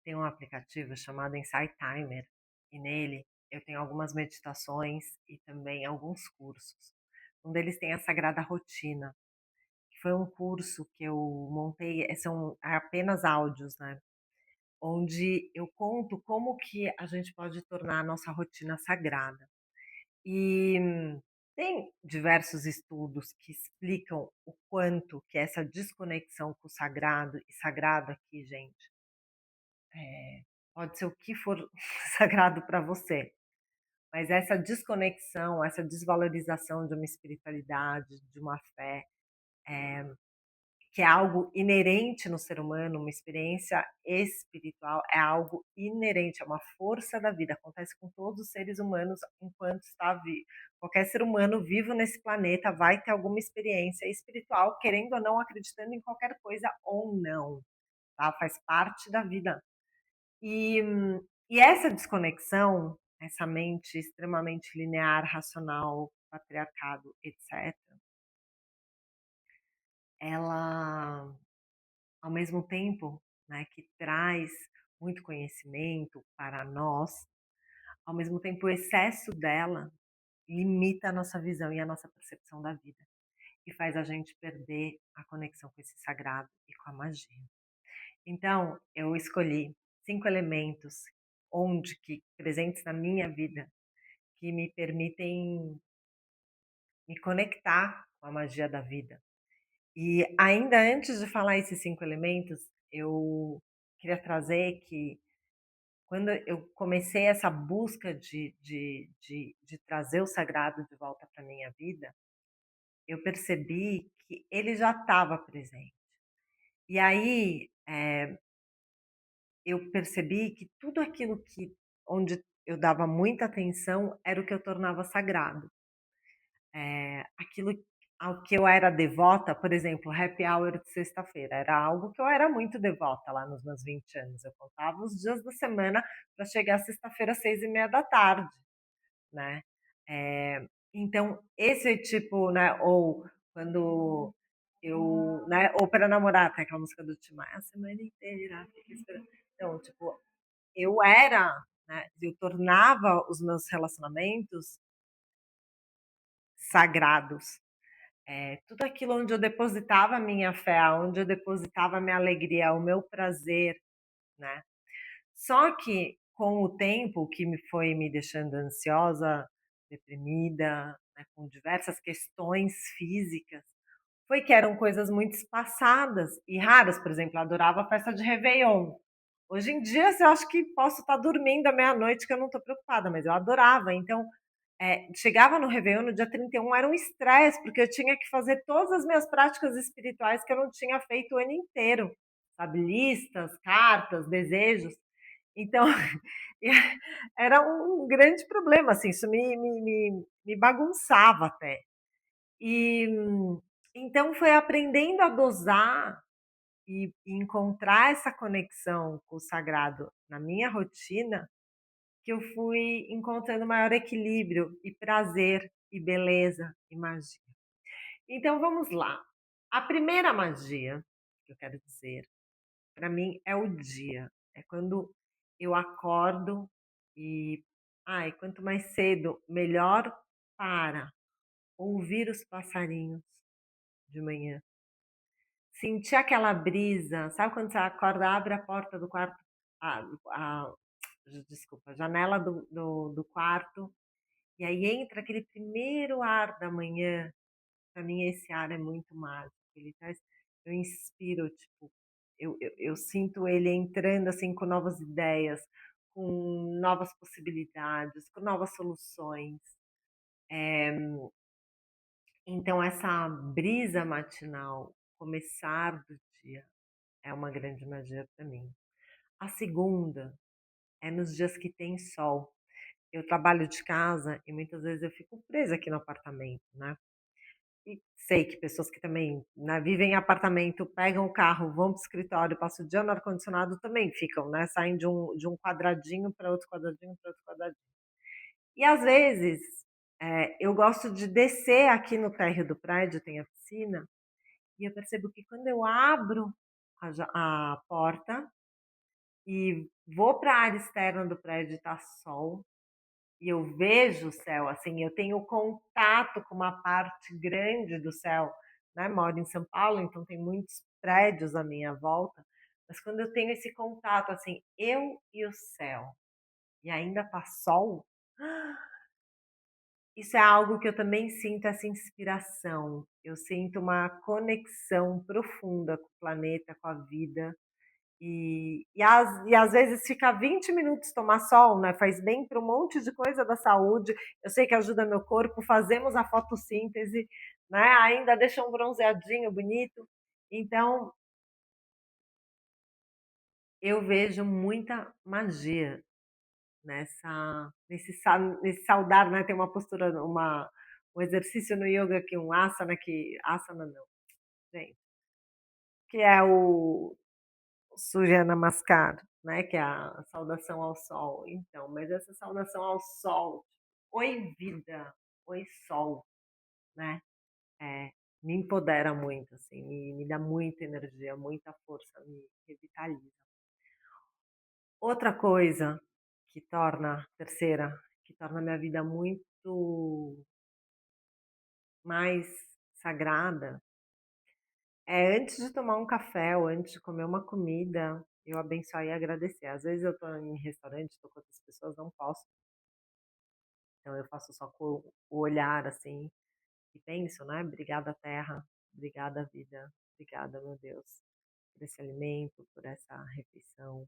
tem um aplicativo chamado Insight Timer, e nele eu tenho algumas meditações e também alguns cursos. Um deles tem a Sagrada Rotina, que foi um curso que eu montei, são apenas áudios, né? Onde eu conto como que a gente pode tornar a nossa rotina sagrada. E tem diversos estudos que explicam o quanto que essa desconexão com o sagrado, e sagrado aqui, gente, pode ser o que for sagrado para você, mas essa desconexão, essa desvalorização de uma espiritualidade, de uma fé, que é algo inerente no ser humano, uma experiência espiritual é algo inerente, é uma força da vida, acontece com todos os seres humanos enquanto está vivo. Qualquer ser humano vivo nesse planeta vai ter alguma experiência espiritual, querendo ou não, acreditando em qualquer coisa ou não, tá? Faz parte da vida. E, e essa desconexão, essa mente extremamente linear, racional, patriarcado, etc., ela, ao mesmo tempo, né, que traz muito conhecimento para nós, ao mesmo tempo o excesso dela limita a nossa visão e a nossa percepção da vida e faz a gente perder a conexão com esse sagrado e com a magia. Então, eu escolhi 5 elementos onde que presentes na minha vida que me permitem me conectar com a magia da vida. E ainda antes de falar esses 5 elementos, eu queria trazer que quando eu comecei essa busca de trazer o sagrado de volta para minha vida, eu percebi que ele já estava presente. E aí, eu percebi que tudo aquilo que onde eu dava muita atenção era o que eu tornava sagrado. Aquilo ao que eu era devota, por exemplo, happy hour de sexta-feira, era algo que eu era muito devota lá nos meus 20 anos. Eu contava os dias da semana para chegar sexta-feira às 6:30 da tarde, né. Então esse tipo, né, ou quando eu, né, ou para namorar, tem aquela música do Tim Maia, a semana inteira fiquei esperando. Então, tipo, eu era, né, eu tornava os meus relacionamentos sagrados. Tudo aquilo onde eu depositava a minha fé, onde eu depositava a minha alegria, o meu prazer, né. Só que com o tempo, o que me foi me deixando ansiosa, deprimida, né, com diversas questões físicas, foi que eram coisas muito espaçadas e raras. Por exemplo, eu adorava a festa de réveillon. Hoje em dia, eu acho que posso estar dormindo à meia-noite que eu não estou preocupada, mas eu adorava. Então, chegava no réveillon, no dia 31, era um estresse, porque eu tinha que fazer todas as minhas práticas espirituais que eu não tinha feito o ano inteiro, sabe, listas, cartas, desejos. Então, era um grande problema, assim, isso me bagunçava até. E, então foi aprendendo a dosar e encontrar essa conexão com o sagrado na minha rotina, que eu fui encontrando maior equilíbrio e prazer e beleza e magia. Então vamos lá. A primeira magia que eu quero dizer, para mim, é o dia. É quando eu acordo e, ai, quanto mais cedo, melhor para ouvir os passarinhos de manhã. Sentir aquela brisa, sabe quando você acorda, abre a porta do quarto, a desculpa, a janela do quarto, e aí entra aquele primeiro ar da manhã. Para mim esse ar é muito mágico, ele traz, eu inspiro, tipo, eu sinto ele entrando, assim, com novas ideias, com novas possibilidades, com novas soluções. Então essa brisa matinal, começar do dia, é uma grande magia para mim. A segunda é nos dias que tem sol. Eu trabalho de casa e muitas vezes eu fico presa aqui no apartamento, né. E sei que pessoas que também, né, vivem em apartamento, pegam o carro, vão para o escritório, passam o dia no ar-condicionado, também ficam, né, saem de um quadradinho para outro quadradinho, para outro quadradinho. E às vezes, eu gosto de descer aqui no térreo do prédio, tem a piscina, e eu percebo que quando eu abro a porta e vou para a área externa do prédio e tá sol, e eu vejo o céu, assim, eu tenho contato com uma parte grande do céu, né, moro em São Paulo, então tem muitos prédios à minha volta, mas quando eu tenho esse contato, assim, eu e o céu, e ainda tá sol, isso é algo que eu também sinto essa inspiração, eu sinto uma conexão profunda com o planeta, com a vida, às vezes ficar 20 minutos tomar sol, né, faz bem para um monte de coisa da saúde, eu sei que ajuda meu corpo, fazemos a fotossíntese, né, ainda deixa um bronzeadinho bonito, então eu vejo muita magia nesse saudar, né, tem uma postura, um exercício no yoga que um asana não, gente, que é o Surya Namaskar, né, que é a saudação ao sol. Então, mas essa saudação ao sol, oi vida, oi sol, né, eh, me empodera muito, assim, me dá muita energia, muita força, me revitaliza. Outra coisa terceira, que torna a minha vida muito mais sagrada, é antes de tomar um café ou antes de comer uma comida, eu abençoar e agradecer. Às vezes eu estou em restaurante, estou com outras pessoas, não posso, então eu faço só com o olhar, assim, e penso, né, "Obrigada terra, obrigada vida, obrigada meu Deus, por esse alimento, por essa refeição,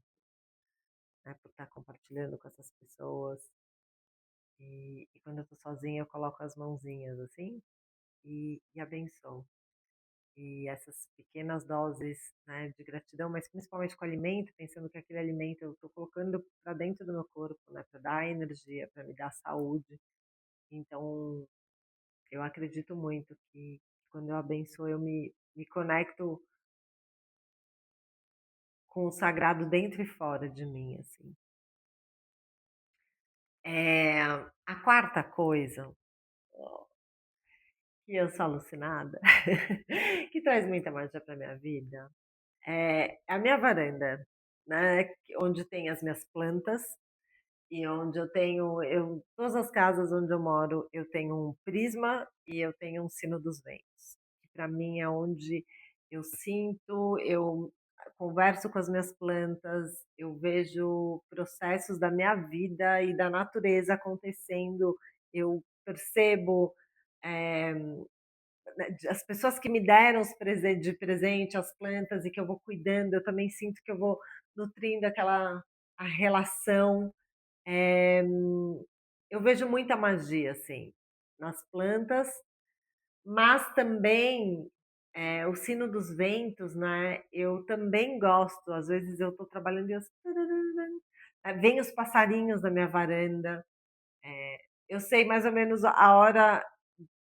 né, por estar compartilhando com essas pessoas". E quando eu estou sozinha eu coloco as mãozinhas, assim, e abençoo. E essas pequenas doses, né, de gratidão, mas principalmente com o alimento, pensando que aquele alimento eu estou colocando para dentro do meu corpo, né, para dar energia, para me dar saúde. Então, eu acredito muito que quando eu abençoo, eu me conecto com o sagrado dentro e fora de mim, assim. A quarta coisa, que eu sou alucinada, que traz muita magia para minha vida, é a minha varanda, né, onde tem as minhas plantas e onde todas as casas onde eu moro, eu tenho um prisma e eu tenho um sino dos ventos, que para mim é onde eu converso com as minhas plantas, eu vejo processos da minha vida e da natureza acontecendo, eu percebo, eh, né, as pessoas que me deram de presente as plantas e que eu vou cuidando, eu também sinto que eu vou nutrindo a relação. Eh, eu vejo muita magia, assim, nas plantas, mas também, o sino dos ventos, né, eu também gosto, às vezes eu estou trabalhando e vem os passarinhos na minha varanda, eu sei mais ou menos a hora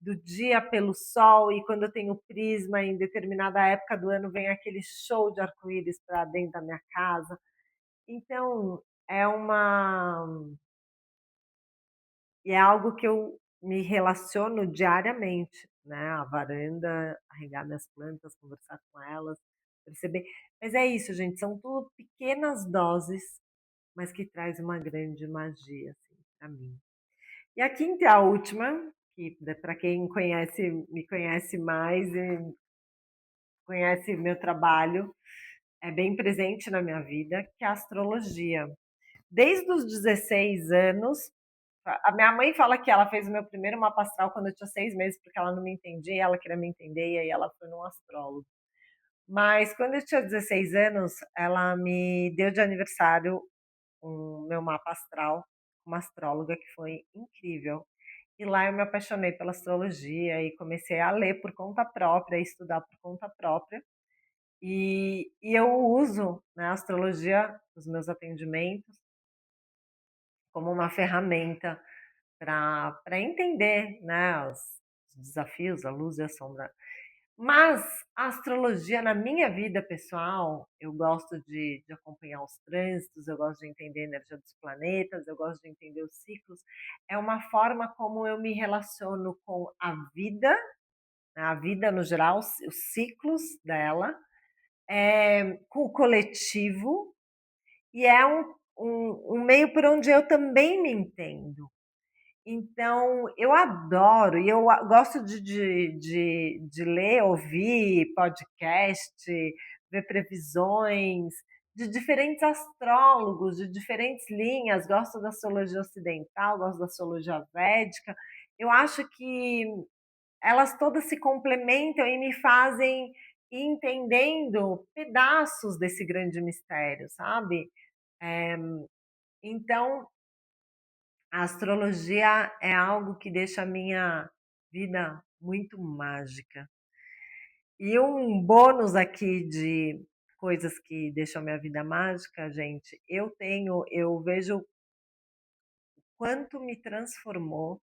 do dia pelo sol e quando eu tenho prisma em determinada época do ano vem aquele show de arco-íris para dentro da minha casa. Então, é uma é algo que eu me relaciono diariamente, né, a varanda, a regar minhas plantas, conversar com elas, perceber, mas é isso gente, são tudo pequenas doses, mas que traz uma grande magia, assim, pra mim. E a quinta e a última, que para quem me conhece mais e conhece meu trabalho, é bem presente na minha vida, que é a astrologia. Desde os 16 anos, a minha mãe fala que ela fez o meu primeiro mapa astral quando eu tinha 6 meses, porque ela não me entendia, e ela queria me entender, e aí ela foi num astrólogo. Mas quando eu tinha 16 anos, ela me deu de aniversário o meu mapa astral, uma astróloga que foi incrível. E lá eu me apaixonei pela astrologia e comecei a ler por conta própria, a estudar por conta própria. E eu uso, né, a astrologia nos meus atendimentos como uma ferramenta para entender, né, os desafios, a luz e a sombra. Mas a astrologia na minha vida pessoal, eu gosto de acompanhar os trânsitos, eu gosto de entender a energia dos planetas, eu gosto de entender os ciclos. É uma forma como eu me relaciono com a vida, né, a vida no geral, os ciclos dela, com o coletivo, e um meio por onde eu também me entendo. Então, eu adoro e eu gosto de ler, ouvir podcast, ver previsões de diferentes astrólogos, de diferentes linhas. Gosto da astrologia ocidental, gosto da astrologia védica. Eu acho que elas todas se complementam e me fazem ir entendendo pedaços desse grande mistério, sabe? Eh, então, a astrologia é algo que deixa a minha vida muito mágica. E um bônus aqui de coisas que deixam a minha vida mágica, gente, eu vejo o quanto me transformou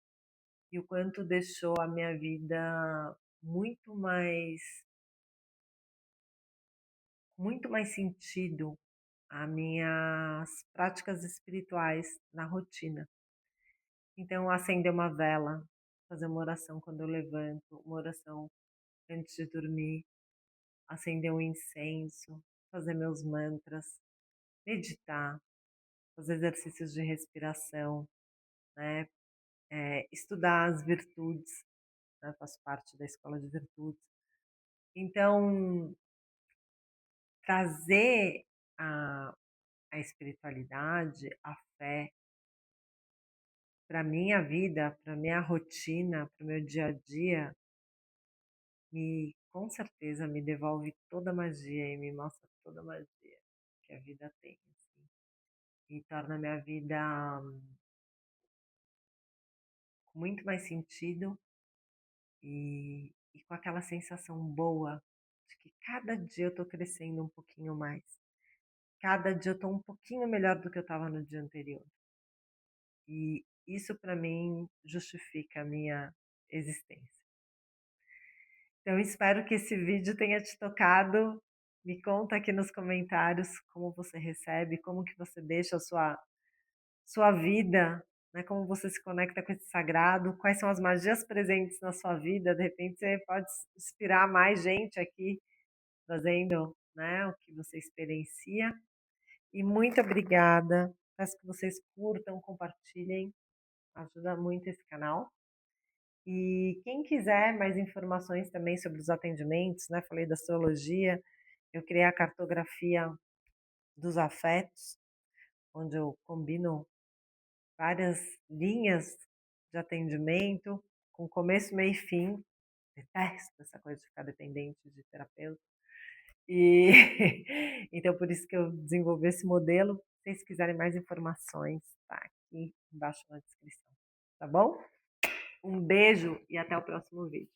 e o quanto deixou a minha vida muito mais muito mais sentido a minhas práticas espirituais na rotina. Então, acender uma vela, fazer uma oração quando eu levanto, uma oração antes de dormir, acender um incenso, fazer meus mantras, meditar, fazer exercícios de respiração, né? Estudar as virtudes, né? Faço parte da escola de virtudes. Então, trazer a, a espiritualidade, a fé, para minha vida, para minha rotina, para o meu dia a dia, com certeza me devolve toda a magia e me mostra toda a magia que a vida tem, assim, e torna a minha vida com muito mais sentido e com aquela sensação boa de que cada dia eu estou crescendo um pouquinho mais. Cada dia eu estou um pouquinho melhor do que eu estava no dia anterior. E isso para mim justifica a minha existência. Então espero que esse vídeo tenha te tocado. Me conta aqui nos comentários como você recebe, como que você deixa a sua vida, né? Como você se conecta com esse sagrado, quais são as magias presentes na sua vida. De repente você pode inspirar mais gente aqui, trazendo, né, o que você experiencia. E muito obrigada. Peço que vocês curtam, compartilhem, ajuda muito esse canal. E quem quiser mais informações também sobre os atendimentos, né? Falei da astrologia, eu criei a cartografia dos afetos, onde eu combino várias linhas de atendimento, com começo, meio e fim. Detesto essa coisa de ficar dependente de terapeuta. E então por isso que eu desenvolvi esse modelo. Se vocês quiserem mais informações, tá aqui embaixo na descrição. Tá bom? Um beijo e até o próximo vídeo.